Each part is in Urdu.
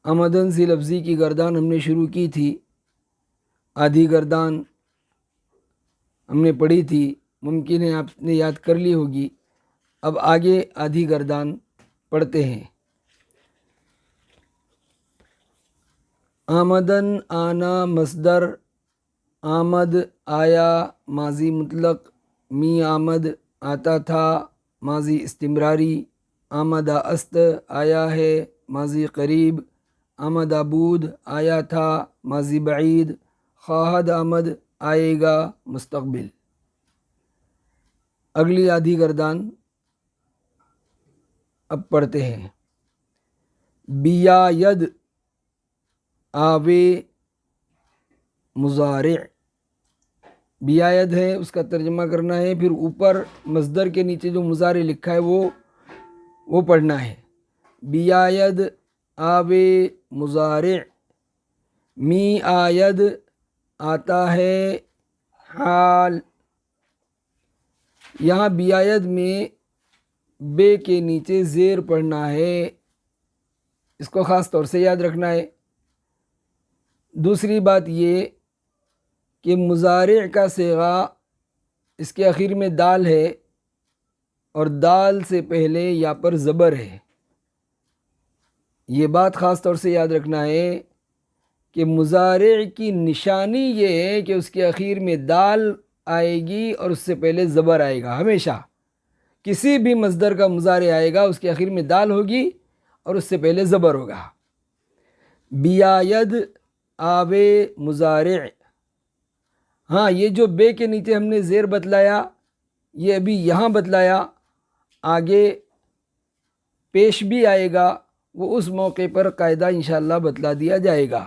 آمدن سی لفظی کی گردان ہم نے شروع کی تھی، آدھی گردان ہم نے پڑھی تھی، ممکن ہے آپ نے یاد کر لی ہوگی۔ اب آگے آدھی گردان پڑھتے ہیں۔ آمدن آنا مصدر، آمد آیا ماضی مطلق، می آمد آتا تھا ماضی استمراری، آمدہ است آیا ہے ماضی قریب، آمدہ بود آیا تھا ماضی بعید، خواہد آمد آئے گا مستقبل۔ اگلی آدھی گردان اب پڑھتے ہیں۔ بیاید آوے مضارع، بیاید ہے اس کا ترجمہ کرنا ہے، پھر اوپر مصدر کے نیچے جو مضارع لکھا ہے وہ پڑھنا ہے۔ بیاید آوے مضارع، می آید آتا ہے حال۔ یہاں بیاید میں بے کے نیچے زیر پڑھنا ہے، اس کو خاص طور سے یاد رکھنا ہے۔ دوسری بات یہ کہ مضارع کا صیغہ اس کے آخر میں دال ہے اور دال سے پہلے یا پر زبر ہے۔ یہ بات خاص طور سے یاد رکھنا ہے کہ مضارع کی نشانی یہ ہے کہ اس کے آخر میں دال آئے گی اور اس سے پہلے زبر آئے گا۔ ہمیشہ کسی بھی مصدر کا مضارع آئے گا اس کے آخر میں دال ہوگی اور اس سے پہلے زبر ہوگا۔ بیاید آوے مضارع، ہاں یہ جو بے کے نیچے ہم نے زیر بتلایا یہ ابھی یہاں بتلایا، آگے پیش بھی آئے گا، وہ اس موقع پر قاعدہ انشاءاللہ بتلا دیا جائے گا۔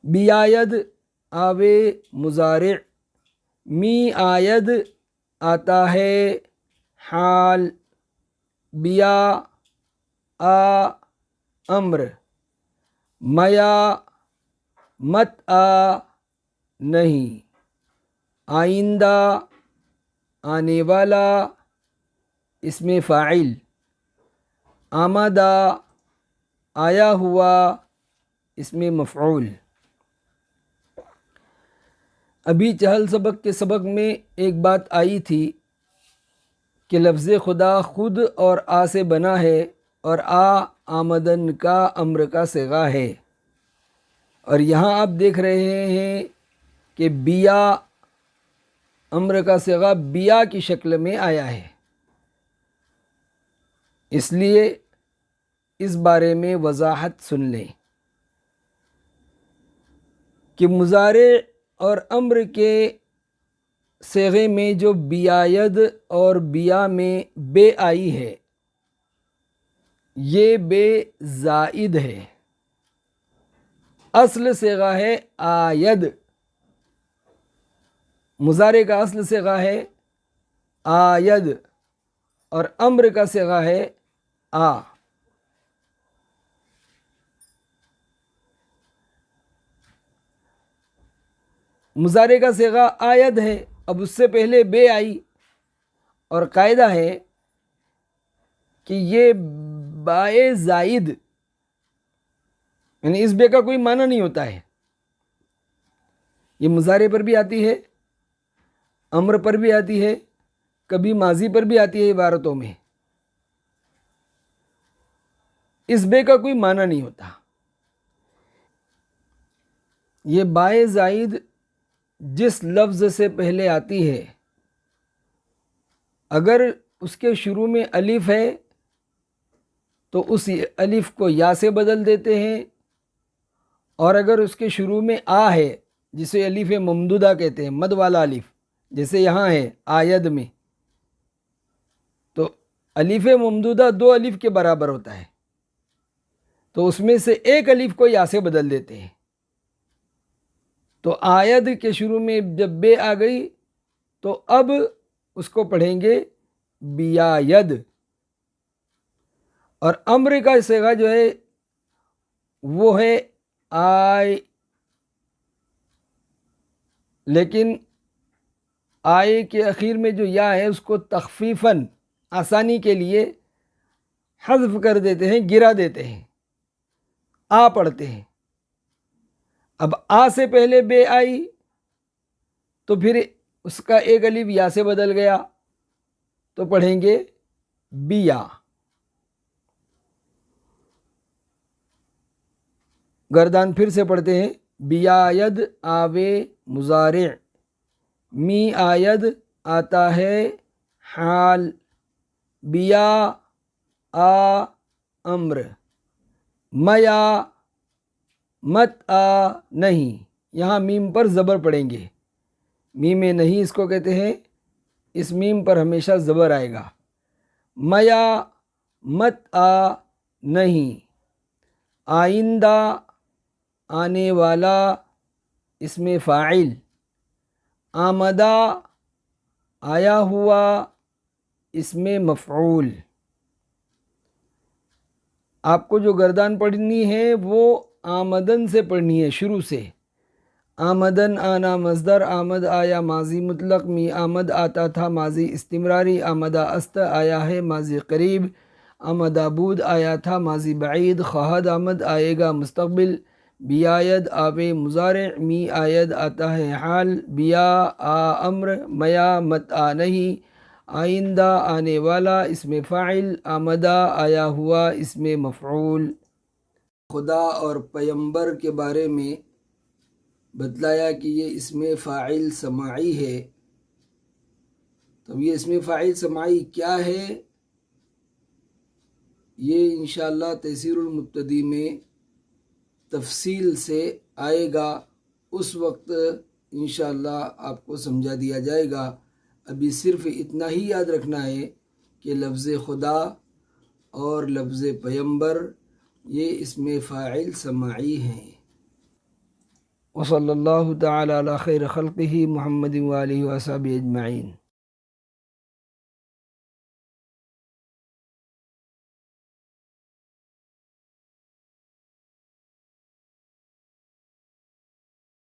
بیاید آوے مضارع، می آید آتا ہے حال، بیا آ امر، میا مت آ نہیں، آئندہ آنے والا اسم فاعل، آمدہ آیا ہوا اسم مفعول۔ ابھی چہل سبق کے سبق میں ایک بات آئی تھی کہ لفظ خدا خود اور آ سے بنا ہے اور آمدن کا امر کا صیغہ ہے، اور یہاں آپ دیکھ رہے ہیں کہ بیا امر کا صیغہ بیا کی شکل میں آیا ہے۔ اس لیے اس بارے میں وضاحت سن لیں کہ مضارع اور امر کے صیغے میں جو بیاید اور بیا میں بے آئی ہے یہ بے زائد ہے، اصل صیغہ ہے آید، مضارع کا اصل صیغہ ہے آید اور امر کا صیغہ ہے آ۔ مضارع کا صیغہ آید ہے، اب اس سے پہلے بے آئی، اور قاعدہ ہے کہ یہ بائے زائد یعنی اس بے کا کوئی معنی نہیں ہوتا ہے، یہ مضارع پر بھی آتی ہے، امر پر بھی آتی ہے، کبھی ماضی پر بھی آتی ہے عبارتوں میں، اس بے کا کوئی معنی نہیں ہوتا۔ یہ بائے زائد جس لفظ سے پہلے آتی ہے اگر اس کے شروع میں الف ہے تو اس الف کو یا سے بدل دیتے ہیں، اور اگر اس کے شروع میں آ ہے جسے الف ممدودہ کہتے ہیں، مد والا الف، جیسے یہاں ہے آید میں، تو الف ممدودہ دو الف کے برابر ہوتا ہے، تو اس میں سے ایک الف کو یا سے بدل دیتے ہیں، تو آید کے شروع میں جب بے آ گئی تو اب اس کو پڑھیں گے بیاید، اور امر کا صیغہ جو ہے وہ ہے آئے، لیکن آئے کے اخیر میں جو یا ہے اس کو تخفیفاً آسانی کے لیے حذف کر دیتے ہیں، گرا دیتے ہیں، آ پڑھتے ہیں. اب آ سے پہلے بے آئی تو پھر اس کا ایک الف یا سے بدل گیا تو پڑھیں گے بیا. گردان پھر سے پڑھتے ہیں. بیاید آوے مضارع، می آید آتا ہے حال، بیا آ امر، میا مت آ نہیں. یہاں میم پر زبر پڑیں گے. میم نہیں اس کو کہتے ہیں، اس میم پر ہمیشہ زبر آئے گا. میا مت آ نہیں. آئندہ آنے والا اس میں فاعل، آمدہ آیا ہوا اس میں مفعول. آپ کو جو گردان پڑھنی ہے وہ آمدن سے پڑھنی ہے شروع سے. آمدن آنا مصدر، آمد آیا ماضی مطلق، می آمد آتا تھا ماضی استمراری، آمدہ است آیا ہے ماضی قریب، آمدہ بود آیا تھا ماضی بعید، خواہد آمد آئے گا مستقبل، بیاید آوے مضارع، می آید آتا ہے حال، بیا آ امر، میا مت آ نہیں، آئندہ آنے والا اس میں فاعل، آمدہ آیا ہوا اس میں مفعول. خدا اور پیمبر کے بارے میں بتلایا کہ یہ اسم فاعل سماعی ہے. تو یہ اسم فاعل سماعی کیا ہے یہ انشاءاللہ تیسیر المبتدی میں تفصیل سے آئے گا. اس وقت انشاءاللہ آپ کو سمجھا دیا جائے گا. ابھی صرف اتنا ہی یاد رکھنا ہے کہ لفظ خدا اور لفظ پیمبر یہ اسم فاعل سماعی ہیں. وصلی اللہ تعالی علی خیر خلقہ محمد وآلہ وصحبہ اجمعین.